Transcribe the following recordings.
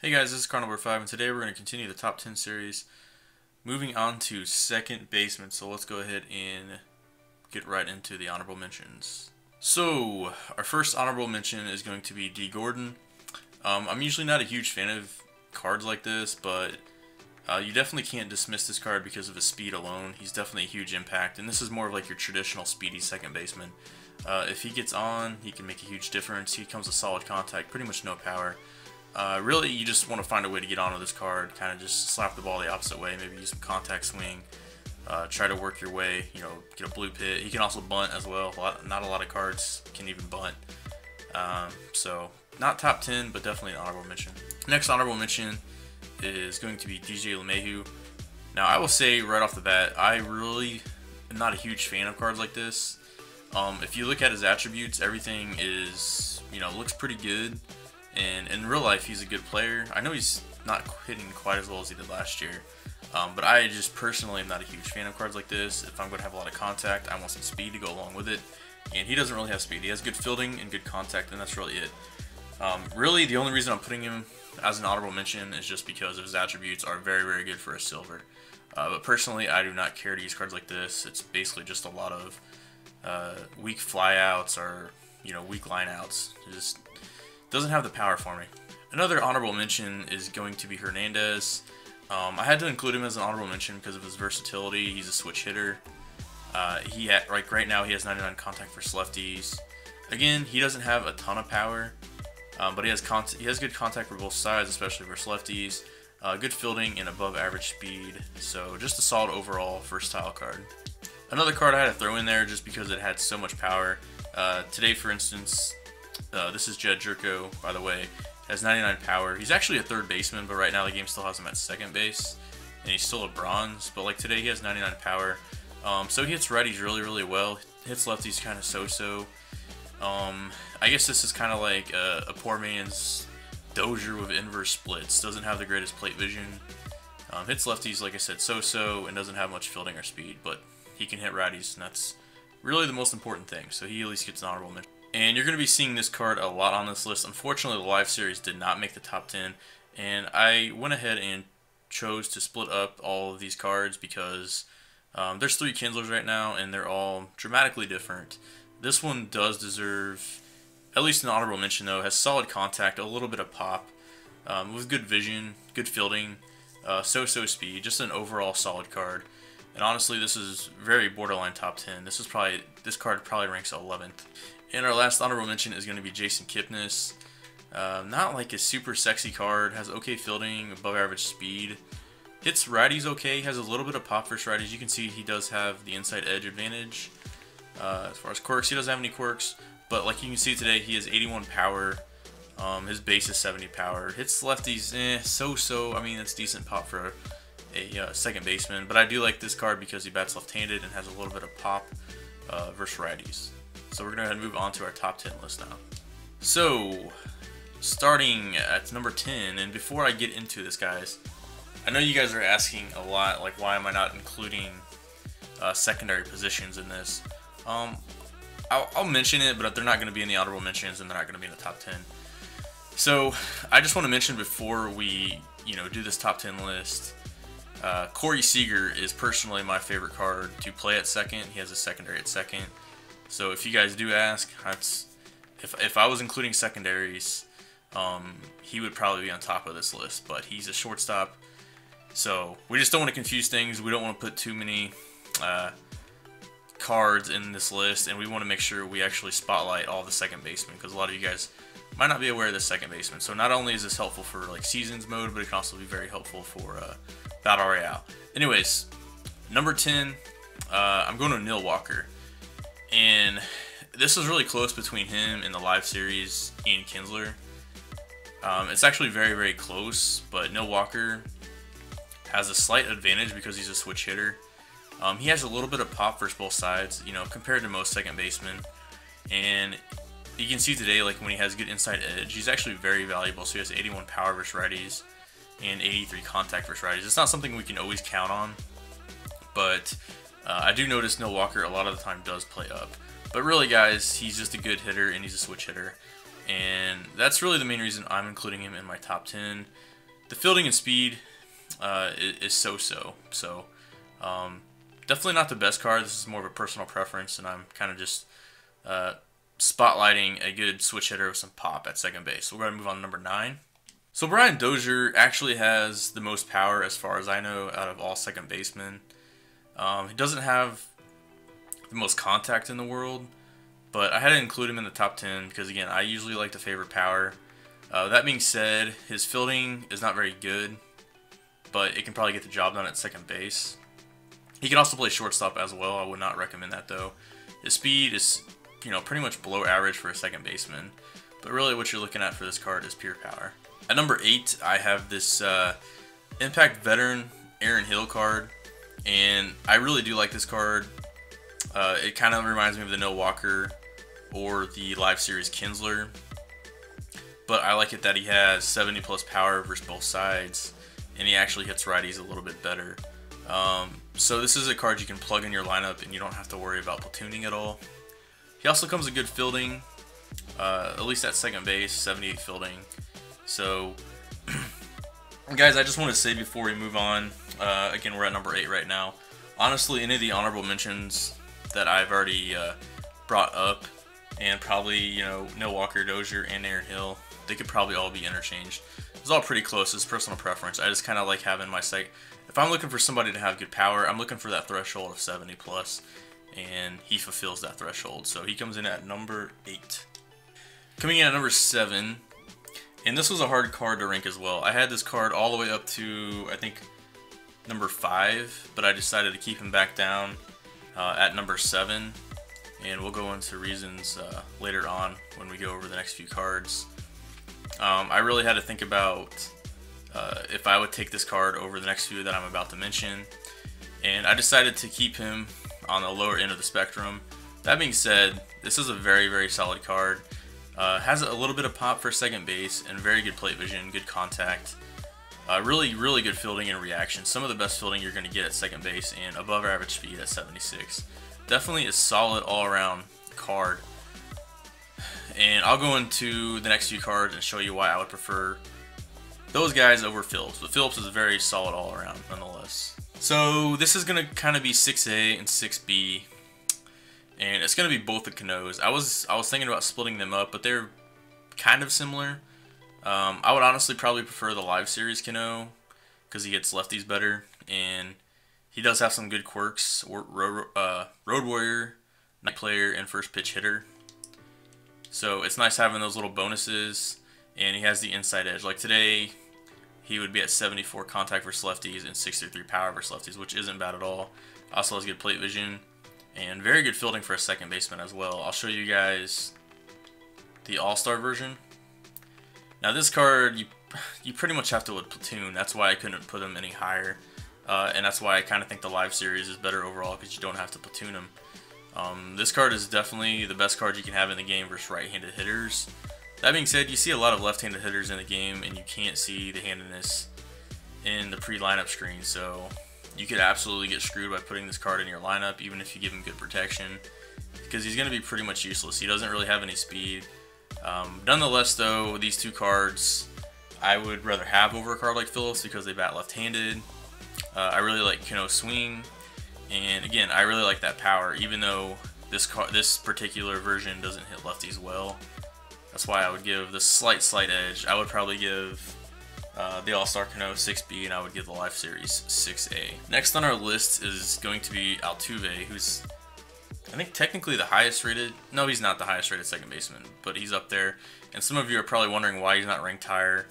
Hey guys, this is Cano 5, and today we're going to continue the top 10 series, moving on to second baseman. So let's go ahead and get right into the honorable mentions. So our first honorable mention is going to be D. Gordon. I'm usually not a huge fan of cards like this, but you definitely can't dismiss this card because of his speed alone. He's definitely a huge impact, and this is more of like your traditional speedy second baseman. If he gets on, he can make a huge difference. He comes with solid contact, pretty much no power. Really, you just want to find a way to get onto this card, kind of just slap the ball the opposite way, maybe use some contact swing, try to work your way, get a blue pit. He can also bunt as well. Not a lot of cards can even bunt. So, not top 10, but definitely an honorable mention. Next honorable mention is going to be DJ LeMahieu. Now, I will say right off the bat, I really am not a huge fan of cards like this. If you look at his attributes, everything is, looks pretty good. And in real life, he's a good player. I know he's not hitting quite as well as he did last year. But I just personally am not a huge fan of cards like this. If I'm going to have a lot of contact, I want some speed to go along with it. And he doesn't really have speed. He has good fielding and good contact, and that's really it. Really, the only reason I'm putting him as an honorable mention is just because of his attributes are very, very good for a silver. But personally, I do not care to use cards like this. It's basically just a lot of weak flyouts or, weak lineouts. It just doesn't have the power for me. Another honorable mention is going to be Hernandez. I had to include him as an honorable mention because of his versatility. He's a switch hitter. Right now he has 99 contact for lefties. Again, he doesn't have a ton of power, but he has good contact for both sides, especially versus lefties. Good fielding and above average speed. So just a solid overall versatile card. Another card I had to throw in there just because it had so much power. Today, for instance, this is Jed Jerko, by the way. Has 99 power. He's actually a third baseman, but right now the game still has him at second base, and he's still a bronze. But like today, he has 99 power. So he hits righties really, really well. Hits lefties kind of so-so. I guess this is kind of like a poor man's Dozier with inverse splits. Doesn't have the greatest plate vision. Hits lefties, like I said, so-so, and doesn't have much fielding or speed, but he can hit righties, and that's really the most important thing. So he at least gets an honorable mention. And you're going to be seeing this card a lot on this list. Unfortunately, the live series did not make the top 10, and I went ahead and chose to split up all of these cards because there's 3 Kinslers right now, and they're all dramatically different. This one does deserve at least an honorable mention, though. It has solid contact, a little bit of pop, with good vision, good fielding, so-so speed, just an overall solid card. And honestly, this is very borderline top 10. This card probably ranks 11th. And our last honorable mention is going to be Jason Kipnis. Not like a super sexy card. Has okay fielding, above average speed. Hits righties okay. Has a little bit of pop versus righties. You can see he does have the inside edge advantage. As far as quirks, he doesn't have any quirks. But like you can see today, he has 81 power. His base is 70 power. Hits lefties, so-so. I mean, it's decent pop for a second baseman. But I do like this card because he bats left-handed and has a little bit of pop versus righties. So we're going to move on to our top 10 list now. So, starting at number 10, and before I get into this, guys, I know you guys are asking a lot, like, why am I not including secondary positions in this? I'll mention it, but they're not going to be in the honorable mentions, and they're not going to be in the top 10. So, I just want to mention before we, do this top 10 list, Corey Seager is personally my favorite card to play at second. He has a secondary at second. So if you guys do ask, if I was including secondaries, he would probably be on top of this list. But he's a shortstop, so we just don't want to confuse things. We don't want to put too many cards in this list, and we want to make sure we actually spotlight all the second basemen, because a lot of you guys might not be aware of the second baseman. So not only is this helpful for like seasons mode, but it can also be very helpful for Battle Royale. Anyways, number 10, I'm going to Neil Walker. And this is really close between him and the live series Ian Kinsler. It's actually very, very close, but Neil Walker has a slight advantage because he's a switch hitter. He has a little bit of pop versus both sides, compared to most second basemen. And you can see today, like when he has good inside edge, he's actually very valuable. So he has 81 power versus righties and 83 contact versus righties. It's not something we can always count on, but I do notice Neil Walker a lot of the time does play up. But really, guys, he's just a good hitter, and he's a switch hitter. and that's really the main reason I'm including him in my top 10. The fielding and speed is so-so. So definitely not the best card. This is more of a personal preference, and I'm kind of just spotlighting a good switch hitter with some pop at second base. So we're going to move on to number 9. So Brian Dozier actually has the most power, as far as I know, out of all second basemen. He doesn't have the most contact in the world, but I had to include him in the top 10 because, again, I usually like to favor power. That being said, his fielding is not very good, but it can probably get the job done at second base. He can also play shortstop as well. I would not recommend that, though. His speed is, pretty much below average for a second baseman, but really what you're looking at for this card is pure power. At number 8, I have this Impact Veteran Aaron Hill card, and I really do like this card. It kind of reminds me of the No Walker or the Live Series Kinsler, but I like it that he has 70 plus power versus both sides, and he actually hits righties a little bit better. So this is a card you can plug in your lineup and you don't have to worry about platooning at all. He also comes with good fielding, at least at second base, 78 fielding. So, guys, I just want to say before we move on, again, we're at number 8 right now. Honestly, any of the honorable mentions that I've already brought up, and probably, No Walker, Dozier, and Aaron Hill, they could probably all be interchanged. It's all pretty close. It's personal preference. I just kind of like having my site. If I'm looking for somebody to have good power, I'm looking for that threshold of 70 plus, and he fulfills that threshold. So he comes in at number 8. Coming in at number 7, and this was a hard card to rank as well. I had this card all the way up to, I think, number 5, but I decided to keep him back down at number 7, and we'll go into reasons later on when we go over the next few cards. I really had to think about if I would take this card over the next few that I'm about to mention, and I decided to keep him on the lower end of the spectrum. That being said, this is a very, very solid card. Has a little bit of pop for second base and very good plate vision, good contact. Really, really good fielding and reaction. Some of the best fielding you're going to get at second base, and above average speed at 76. Definitely a solid all-around card. And I'll go into the next few cards and show you why I would prefer those guys over Phillips. But Phillips is very solid all-around nonetheless. So this is going to kind of be 6A and 6B. And it's going to be both the Canos. I was thinking about splitting them up, but they're kind of similar. I would honestly probably prefer the Live Series Cano because he hits lefties better, and he does have some good quirks. Road Warrior, Night Player, and First Pitch Hitter. So it's nice having those little bonuses, and he has the inside edge. Like today, he would be at 74 contact versus lefties and 63 power versus lefties, which isn't bad at all. Also has good plate vision and very good fielding for a second baseman as well. I'll show you guys the All-Star version. Now this card, you pretty much have to platoon. That's why I couldn't put him any higher. And that's why I kind of think the Live Series is better overall, because you don't have to platoon him. This card is definitely the best card you can have in the game versus right-handed hitters. That being said, you see a lot of left-handed hitters in the game, and you can't see the handedness in the pre-lineup screen. So you could absolutely get screwed by putting this card in your lineup, even if you give him good protection, because he's going to be pretty much useless. He doesn't really have any speed. Nonetheless, though, these two cards I would rather have over a card like Phillips because they bat left-handed. I really like Cano's swing, and again, I really like that power, even though this particular version doesn't hit lefties well. That's why I would give the slight edge. I would probably give the All-Star Cano 6B, and I would give the Live Series 6A. Next on our list is going to be Altuve, who's, I think, technically the highest rated. No, he's not the highest rated second baseman, but he's up there. And some of you are probably wondering why he's not ranked higher.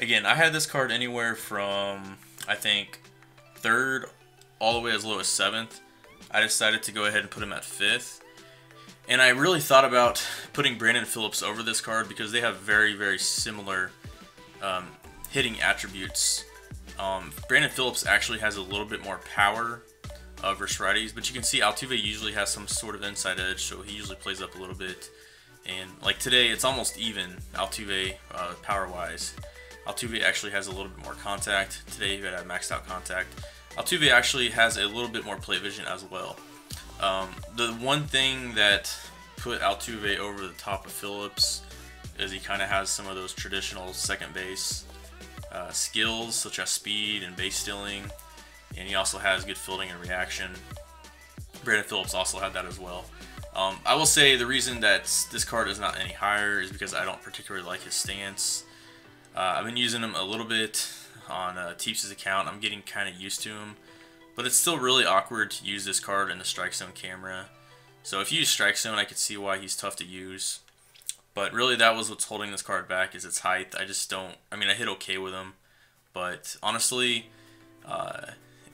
Again, I had this card anywhere from, I think, 3rd all the way as low as 7th. I decided to go ahead and put him at 5th. And I really thought about putting Brandon Phillips over this card because they have very, very similar hitting attributes. Brandon Phillips actually has a little bit more power versus righties, but you can see Altuve usually has some sort of inside edge, so he usually plays up a little bit. And like today, it's almost even, Altuve power-wise. Altuve actually has a little bit more contact. Today, he had maxed out contact. Altuve actually has a little bit more plate vision as well. The one thing that put Altuve over the top of Phillips is he kind of has some of those traditional second base skills, such as speed and base stealing, and he also has good fielding and reaction. Brandon Phillips also had that as well. I will say the reason that this card is not any higher is because I don't particularly like his stance. I've been using him a little bit on Teeps' account. I'm getting kind of used to him, but it's still really awkward to use this card in the strike zone camera. So if you use strike zone, I could see why he's tough to use. But really, that was what's holding this card back, is its height. I just don't, I mean, I hit okay with him, but honestly,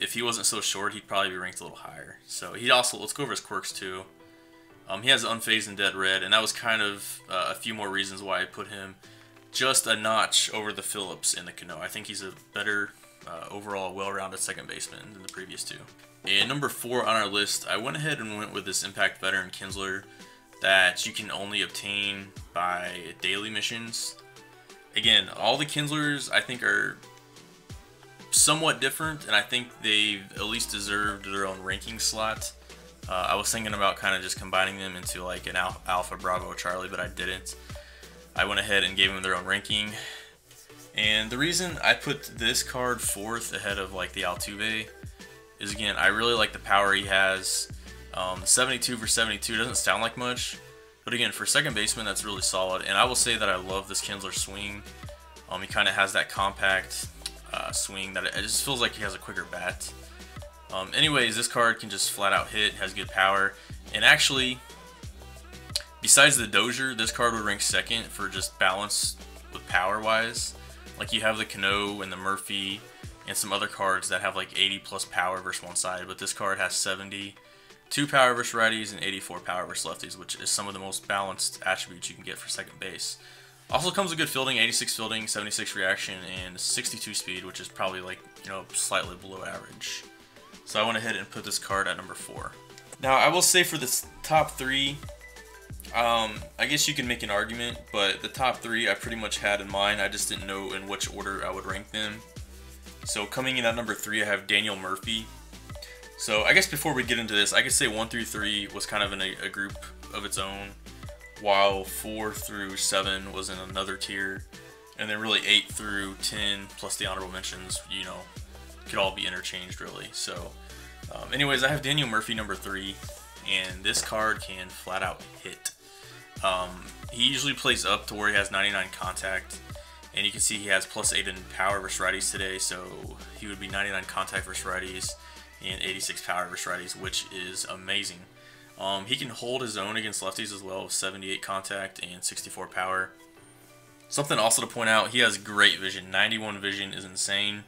if he wasn't so short, he'd probably be ranked a little higher. So he'd also, let's go over his quirks too. He has unfazed and dead red, and that was kind of a few more reasons why I put him just a notch over the Phillips and the Cano. I think he's a better overall well-rounded second baseman than the previous two. And number 4 on our list, I went ahead and went with this Impact veteran Kinsler that you can only obtain by daily missions. Again, all the Kinslers I think are somewhat different, and I think they've at least deserved their own ranking slot. I was thinking about kind of just combining them into like an Alpha, Bravo, Charlie, but I didn't. I went ahead and gave them their own ranking. And the reason I put this card 4th ahead of like the Altuve is, again, I really like the power he has. 72 for 72 doesn't sound like much, but again, for second baseman, that's really solid. And I will say that I love this Kinsler swing. He kind of has that compact swing that it just feels like he has a quicker bat. Anyways, this card can just flat out hit, has good power, and actually, besides the Dozier, this card would rank 2nd for just balance with power wise. Like, you have the Cano and the Murphy and some other cards that have like 80 plus power versus one side, but this card has 72 power versus righties and 84 power versus lefties, which is some of the most balanced attributes you can get for second base. Also comes with good fielding, 86 fielding, 76 reaction, and 62 speed, which is probably like, you know, slightly below average. So I went ahead and put this card at number 4. Now, I will say for the top 3, I guess you can make an argument, but the top 3 I pretty much had in mind. I just didn't know in which order I would rank them. So coming in at number 3, I have Daniel Murphy. So I guess before we get into this, I could say 1 through 3 was kind of in a group of its own, while 4 through 7 was in another tier, and then really 8 through 10 plus the honorable mentions, you know, could all be interchanged really. So anyways, I have Daniel Murphy number 3, and this card can flat out hit. He usually plays up to where he has 99 contact, and you can see he has +8 in power versus righties today, so he would be 99 contact versus righties and 86 power versus righties, which is amazing. He can hold his own against lefties as well, with 78 contact and 64 power. Something also to point out, he has great vision. 91 vision is insane.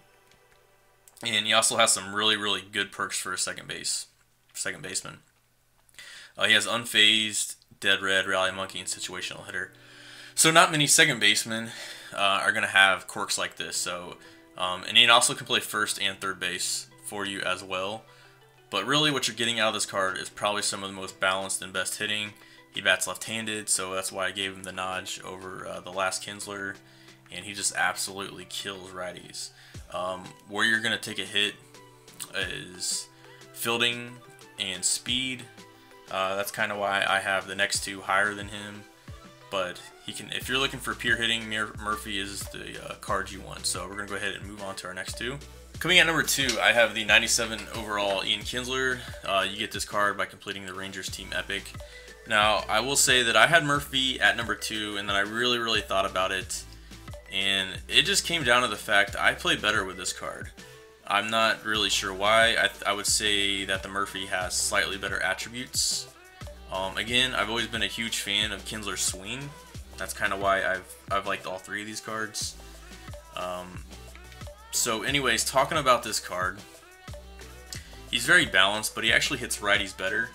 And he also has some really, really good perks for a second baseman. He has unfazed, dead red, rally monkey, and situational hitter. So not many second basemen are going to have quirks like this. So, and he also can play first and third base for you as well. But really what you're getting out of this card is probably some of the most balanced and best hitting. He bats left-handed, so that's why I gave him the notch over the last Kinsler. And he just absolutely kills righties. Where you're going to take a hit is fielding and speed. That's kind of why I have the next 2 higher than him. But he can, if you're looking for pure hitting, Murphy is the card you want. So we're going to go ahead and move on to our next 2. Coming at number 2, I have the 97 overall Ian Kinsler. You get this card by completing the Rangers Team Epic. Now, I will say that I had Murphy at number 2, and then I really, really thought about it. And it just came down to the fact I play better with this card. I'm not really sure why. I would say that the Murphy has slightly better attributes. Again, I've always been a huge fan of Kinsler's swing. That's kind of why I've liked all 3 of these cards. So anyways, talking about this card, he's very balanced, but he actually hits righties better.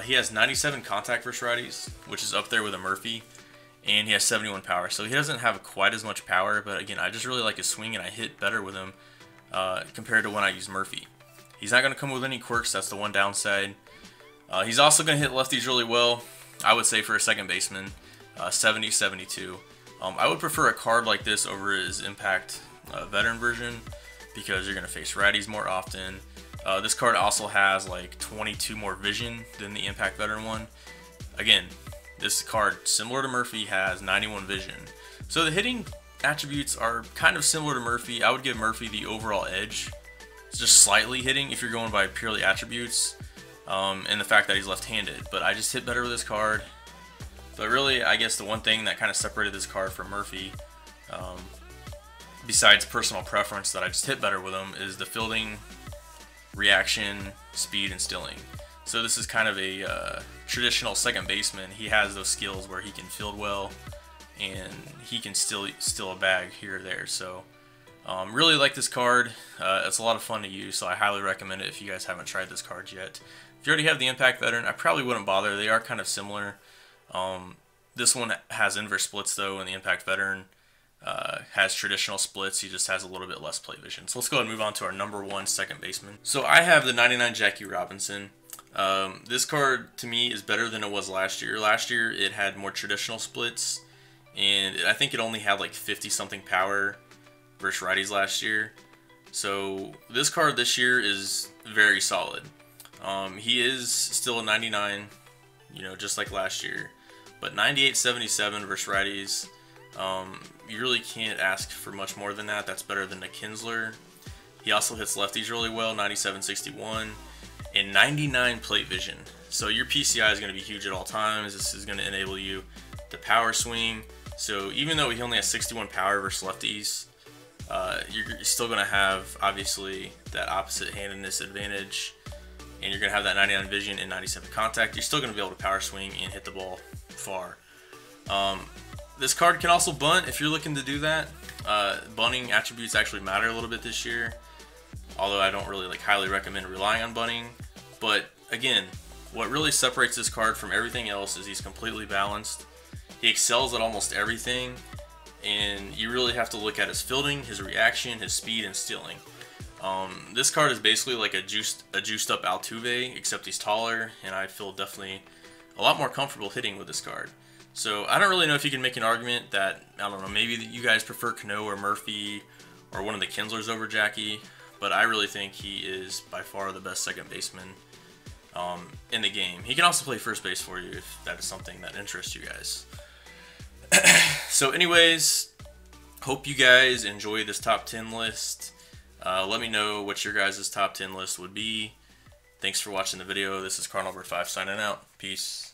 He has 97 contact versus righties, which is up there with a Murphy. And he has 71 power, so he doesn't have quite as much power, but again, I just really like his swing, and I hit better with him compared to when I use Murphy. He's not going to come with any quirks, that's the one downside. He's also going to hit lefties really well, I would say, for a second baseman, 70-72. I would prefer a card like this over his Impact veteran version, because you're going to face righties more often. This card also has like 22 more vision than the Impact veteran one. Again, this card, similar to Murphy, has 91 vision. So the hitting attributes are kind of similar to Murphy. I would give Murphy the overall edge. It's just slightly hitting if you're going by purely attributes, and the fact that he's left-handed. But I just hit better with this card. But really, I guess the one thing that kind of separated this card from Murphy, besides personal preference that I just hit better with him, is the fielding, reaction, speed, and stealing. So this is kind of a traditional second baseman. He has those skills where he can field well, and he can steal a bag here or there. So really like this card. It's a lot of fun to use, so I highly recommend it if you guys haven't tried this card yet. If you already have the Impact Veteran, I probably wouldn't bother. They are kind of similar. This one has inverse splits though, and the Impact Veteran has traditional splits. He just has a little bit less plate vision. So let's go ahead and move on to our number 1 second baseman. So I have the 99 Jackie Robinson. This card to me is better than it was last year. Last year it had more traditional splits, and I think it only had like 50 something power versus righties last year. So this card this year is very solid. He is still a 99, you know, just like last year, but 98-77 versus righties. You really can't ask for much more than that. That's better than the Kinsler. He also hits lefties really well, 97-61, and 99 plate vision. So your PCI is going to be huge at all times. This is going to enable you to power swing. So even though he only has 61 power versus lefties, you're still going to have, obviously, that opposite-handedness advantage, and you're going to have that 99 vision and 97 contact. You're still going to be able to power swing and hit the ball far. This card can also bunt if you're looking to do that. Bunting attributes actually matter a little bit this year, although I don't really highly recommend relying on bunting. But again, what really separates this card from everything else is he's completely balanced. He excels at almost everything, and you really have to look at his fielding, his reaction, his speed, and stealing. This card is basically like a juiced up Altuve, except he's taller, and I feel definitely a lot more comfortable hitting with this card. So I don't really know if you can make an argument that, I don't know, maybe that you guys prefer Cano or Murphy or one of the Kinslers over Jackie, but I really think he is by far the best second baseman in the game. He can also play first base for you if that is something that interests you guys. So anyways, hope you guys enjoy this top 10 list. Let me know what your guys' top 10 list would be. Thanks for watching the video. This is Carnal 5 signing out. Peace.